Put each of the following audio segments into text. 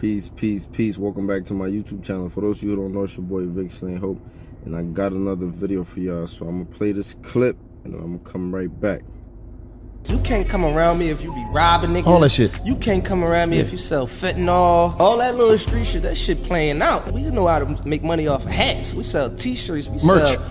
Peace, peace, peace. Welcome back to my YouTube channel. For those of you who don't know, it's your boy Vic Slaying Hope, and I got another video for y'all. So I'm gonna play this clip, and then I'm gonna come right back. You can't come around me if you be robbing niggas. All that shit. You can't come around me if you sell fentanyl. All that little street shit, that shit playing out. We know how to make money off of hats. We sell t-shirts. We Merch. sell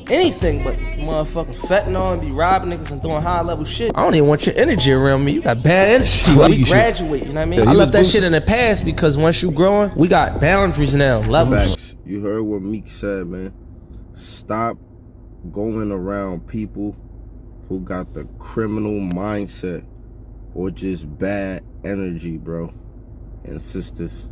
anything but some motherfucking fentanyl and be robbing niggas and doing high level shit. I don't even want your energy around me. You got bad energy. Well, We you should. graduate, you know what I mean? Yeah, I you left was that shit in the past because once you growing, we got boundaries now, levels. Facts. You heard what Meek said, man. Stop going around people who got the criminal mindset or just bad energy, bro. And sisters,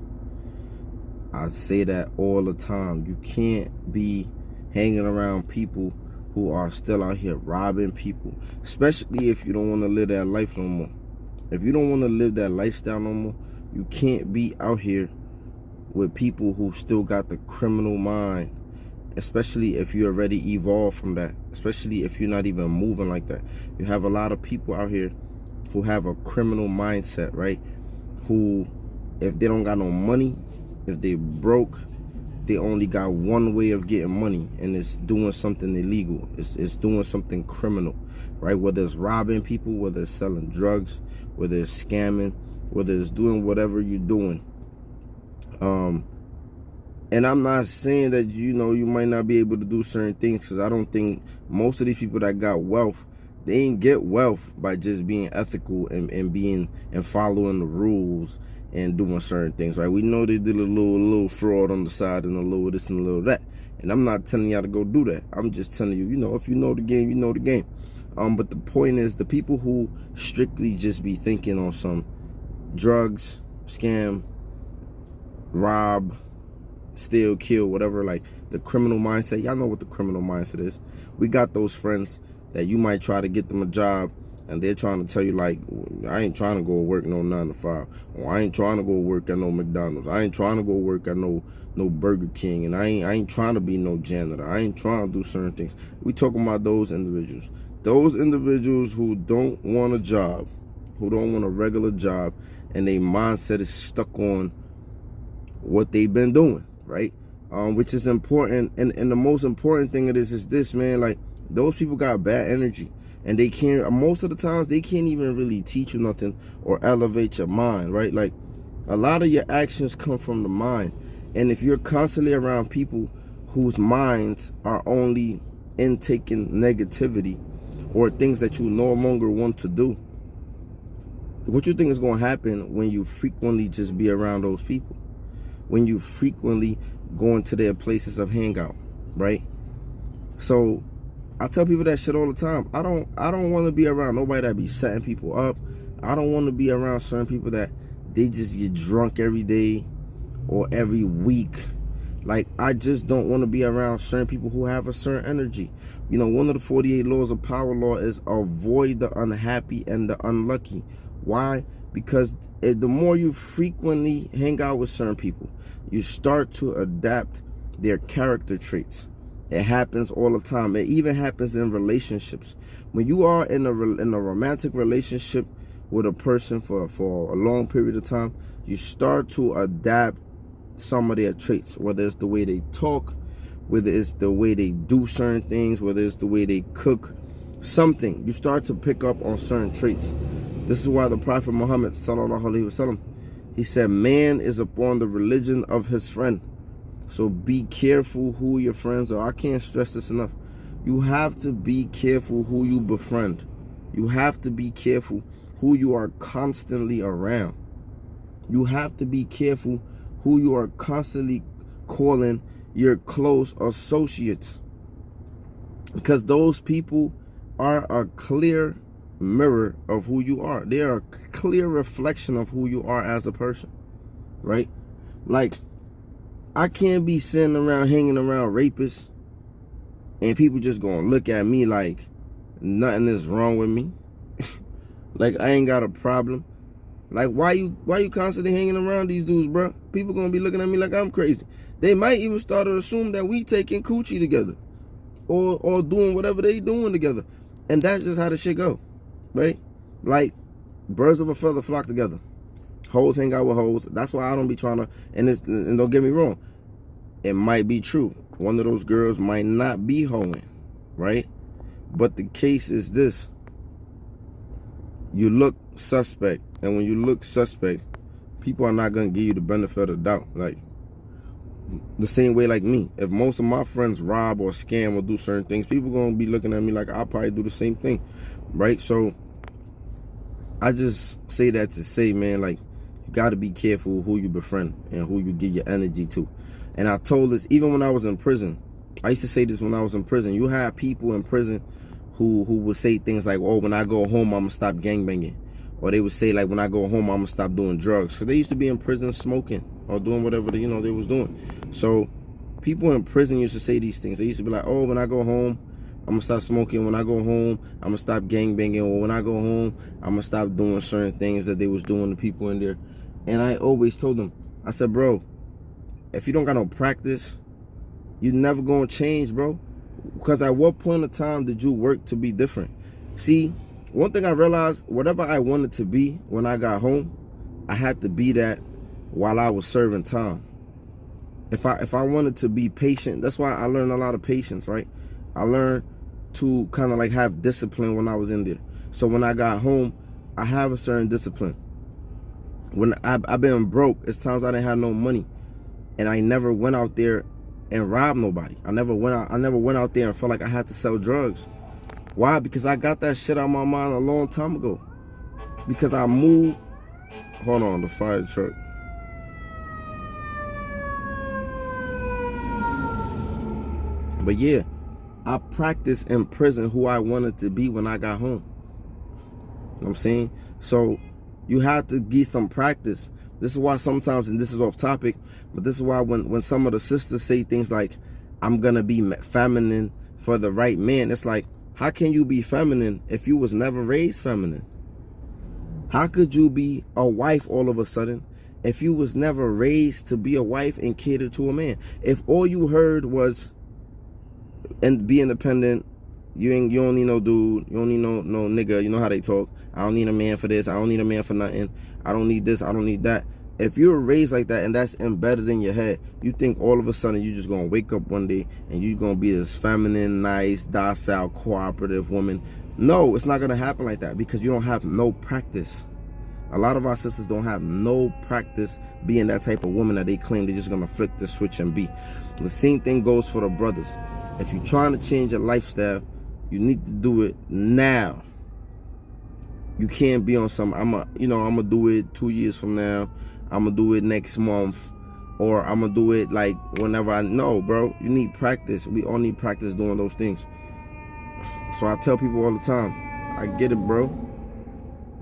I say that all the time. You can't be hanging around people who are still out here robbing people, especially if you don't want to live that life no more. If you don't want to live that lifestyle no more, you can't be out here with people who still got the criminal mind, especially if you already evolved from that, especially if you're not even moving like that. You have a lot of people out here who have a criminal mindset, right? Who, if they don't got no money, if they broke, they only got one way of getting money, and it's doing something illegal. It's doing something criminal, right? Whether it's robbing people, whether it's selling drugs, whether it's scamming, whether it's doing whatever you're doing. And I'm not saying that, you know, you might not be able to do certain things, because I don't think most of these people that got wealth, they ain't get wealth by just being ethical and being and following the rules and doing certain things, right? We know they did a little fraud on the side and a little this and a little that. And I'm not telling y'all to go do that. I'm just telling you, you know, if you know the game, you know the game. But the point is, the people who strictly just be thinking on some drugs, scam, rob, steal, kill, whatever, like the criminal mindset. Y'all know what the criminal mindset is. We got those friends that you might try to get them a job, and they're trying to tell you, like, I ain't trying to go work no 9 to 5, or I ain't trying to go work at no McDonald's, I ain't trying to go work at no Burger King, and I ain't trying to be no janitor, I ain't trying to do certain things. We talking about those individuals who don't want a job, who don't want a regular job, and their mindset is stuck on what they've been doing, right? Which is important, and the most important thing of this is this, man. Like, those people got bad energy, and they can't, most of the times, they can't even really teach you nothing or elevate your mind, right? Like, a lot of your actions come from the mind, and if you're constantly around people whose minds are only intaking negativity or things that you no longer want to do, what you think is going to happen when you frequently just be around those people? When you frequently go into their places of hangout, right? So I tell people that shit all the time. I don't want to be around nobody that be setting people up. I don't want to be around certain people that they just get drunk every day or every week. Like, I just don't want to be around certain people who have a certain energy. You know, one of the 48 laws of power law is avoid the unhappy and the unlucky. Why? Because the more you frequently hang out with certain people, you start to adapt their character traits. It happens all the time. It even happens in relationships. When you are in a romantic relationship with a person for a long period of time, you start to adapt some of their traits, whether it's the way they talk, whether it's the way they do certain things, whether it's the way they cook, something. You start to pick up on certain traits. This is why the Prophet Muhammad sallallahu alaihi wasallam, he said, man is upon the religion of his friend. So be careful who your friends are. I can't stress this enough. You have to be careful who you befriend. You have to be careful who you are constantly around. You have to be careful who you are constantly calling your close associates. Because those people are a clear mirror of who you are. They are a clear reflection of who you are as a person, right? Like, I can't be sitting around hanging around rapists and people just gonna look at me like nothing is wrong with me. Like, I ain't got a problem. Like, why you constantly hanging around these dudes, bro? People gonna be looking at me like I'm crazy. They might even start to assume that we taking coochie together or doing whatever they doing together. And that's just how the shit go, right? Like, birds of a feather flock together. Hoes hang out with hoes. That's why I don't be trying to, and don't get me wrong, it might be true. One of those girls might not be hoeing, right? But the case is this. You look suspect, and when you look suspect, people are not going to give you the benefit of the doubt. Like, the same way like me. If most of my friends rob or scam or do certain things, people going to be looking at me like I'll probably do the same thing, right? So I just say that to say, man, like, you got to be careful who you befriend and who you give your energy to. And I told this even when I was in prison. I used to say this when I was in prison. You have people in prison who would say things like, oh, when I go home, I'm going to stop gangbanging. Or they would say, like, when I go home, I'm going to stop doing drugs. Because they used to be in prison smoking or doing whatever, they was doing. So people in prison used to say these things. They used to be like, oh, when I go home, I'm going to stop smoking. When I go home, I'm going to stop gangbanging. Or when I go home, I'm going to stop doing certain things that they was doing to people in there. And I always told them, I said, bro, if you don't got no practice, you never going to change, bro. Because at what point in time did you work to be different? See, one thing I realized, whatever I wanted to be when I got home, I had to be that while I was serving time. If I wanted to be patient, that's why I learned a lot of patience, right? I learned to kind of like have discipline when I was in there. So when I got home, I have a certain discipline. When I've been broke, it's times I didn't have no money, and I never went out there and robbed nobody. I never went out there and felt like I had to sell drugs. Why? Because I got that shit out of my mind a long time ago. Because I moved. Hold on, the fire truck. But yeah, I practiced in prison who I wanted to be when I got home. You know what I'm saying? So you have to get some practice. This is why sometimes, and this is off topic, but this is why when some of the sisters say things like, I'm gonna be feminine for the right man, it's like, how can you be feminine if you was never raised feminine? How could you be a wife all of a sudden if you was never raised to be a wife and cater to a man? If all you heard was, and be independent, you don't need no dude, you don't need no nigga, you know how they talk. I don't need a man for this, I don't need a man for nothing, I don't need this, I don't need that. If you're raised like that and that's embedded in your head, you think all of a sudden you're just gonna wake up one day and you're gonna be this feminine, nice, docile, cooperative woman. No, it's not gonna happen like that because you don't have no practice. A lot of our sisters don't have no practice being that type of woman that they claim they're just gonna flick the switch and be. The same thing goes for the brothers. If you're trying to change your lifestyle, you need to do it now. You can't be on some, I'm gonna do it 2 years from now, I'm gonna do it next month, or I'm gonna do it like whenever I know, bro. You need practice. We all need practice doing those things. So I tell people all the time, I get it, bro,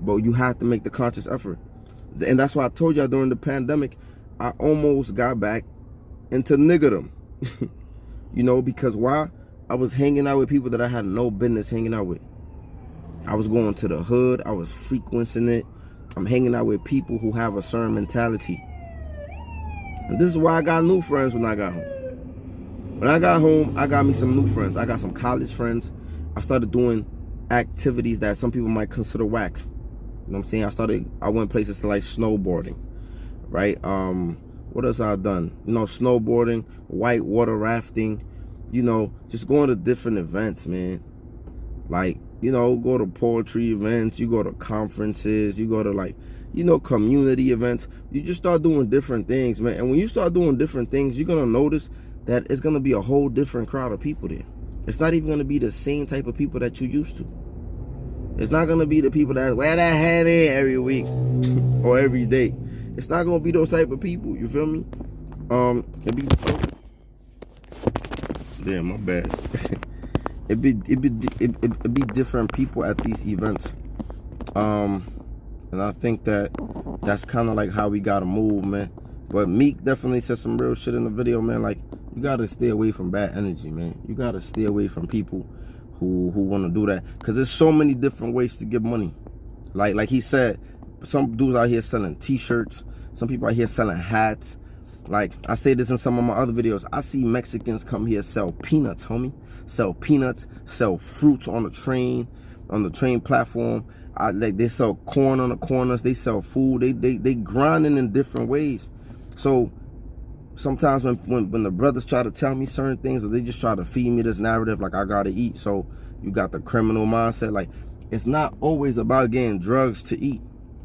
but you have to make the conscious effort. And that's why I told y'all during the pandemic, I almost got back into niggerdom. You know, because why? I was hanging out with people that I had no business hanging out with. I was going to the hood. I was frequenting it. I'm hanging out with people who have a certain mentality. And this is why I got new friends when I got home. When I got home, I got me some new friends. I got some college friends. I started doing activities that some people might consider whack. You know what I'm saying? I went places like snowboarding, right? What else I done? You know, snowboarding, white water rafting, you know, just going to different events, man. Like, you know, go to poetry events, you go to conferences, you go to, like, you know, community events. You just start doing different things, man. And when you start doing different things, you're gonna notice that it's gonna be a whole different crowd of people there. It's not even gonna be the same type of people that you used to. It's not gonna be the people that wear that hat in every week or every day. It's not gonna be those type of people. You feel me? Damn, my bad. It'd be different people at these events. And I think that's kind of like how we gotta move, man. But Meek definitely said some real shit in the video, man. Like, you gotta stay away from bad energy, man. You gotta stay away from people who want to do that, because there's so many different ways to get money. Like he said, some dudes out here selling t-shirts, some people out here selling hats. Like, I say this in some of my other videos, I see Mexicans come here sell peanuts, homie. Sell peanuts, sell fruits on the train platform. Like they sell corn on the corners, they sell food, they grinding in different ways. So sometimes when the brothers try to tell me certain things, or they just try to feed me this narrative like I gotta eat, so you got the criminal mindset. Like, it's not always about getting drugs to eat.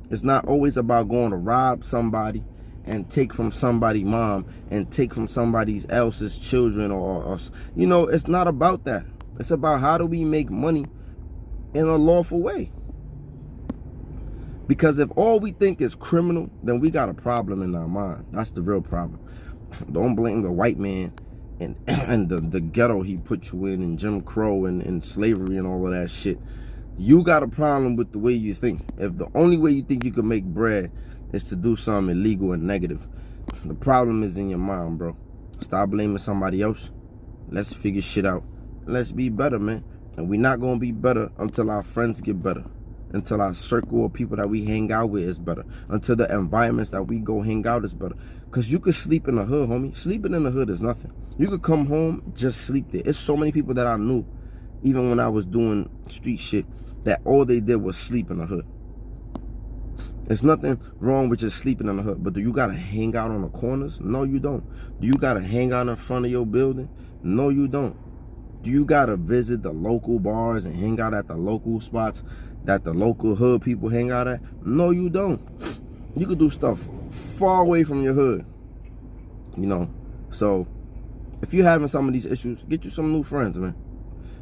It's not always about going to rob somebody and take from somebody's mom and take from somebody else's children, or you know, it's not about that. It's about how do we make money in a lawful way. Because if all we think is criminal, then we got a problem in our mind. That's the real problem. Don't blame the white man and the ghetto he put you in, and Jim Crow and slavery and all of that shit. You got a problem with the way you think. If the only way you think you can make bread is to do something illegal and negative, the problem is in your mind, bro. Stop blaming somebody else. Let's figure shit out. Let's be better, man. And we're not gonna be better until our friends get better, until our circle of people that we hang out with is better, until the environments that we go hang out is better. Because you could sleep in the hood, homie. Sleeping in the hood is nothing. You could come home, just sleep there. It's so many people that I knew, even when I was doing street shit, that all they did was sleep in the hood. There's nothing wrong with just sleeping in the hood, but do you gotta hang out on the corners? No, you don't. Do you gotta hang out in front of your building? No, you don't. Do you gotta visit the local bars and hang out at the local spots that the local hood people hang out at? No, you don't. You could do stuff far away from your hood, you know. So if you're having some of these issues, get you some new friends, man.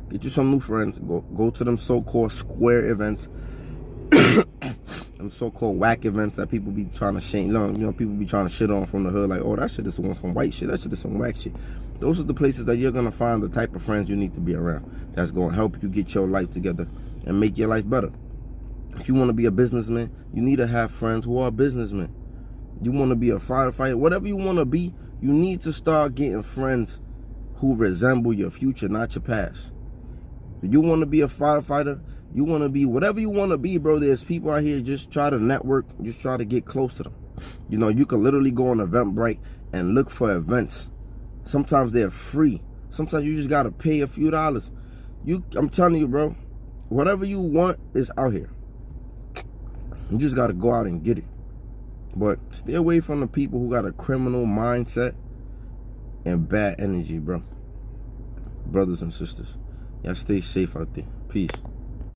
Get you some new friends. Go to them so-called square events, them so-called whack events that people be trying to shame. You know, people be trying to shit on from the hood. Like, oh, that shit is one from white shit. That shit is some whack shit. Those are the places that you're gonna find the type of friends you need to be around. That's gonna help you get your life together and make your life better. If you want to be a businessman, you need to have friends who are businessmen. You want to be a firefighter, whatever you want to be, you need to start getting friends who resemble your future, not your past. If you want to be a firefighter, you want to be whatever you want to be, bro. There's people out here, just try to network, just try to get close to them. You know, you can literally go on Eventbrite and look for events. Sometimes they're free. Sometimes you just got to pay a few dollars. I'm telling you, bro, whatever you want is out here. You just got to go out and get it. But stay away from the people who got a criminal mindset and bad energy, bro. Brothers and sisters, y'all stay safe out there. Peace.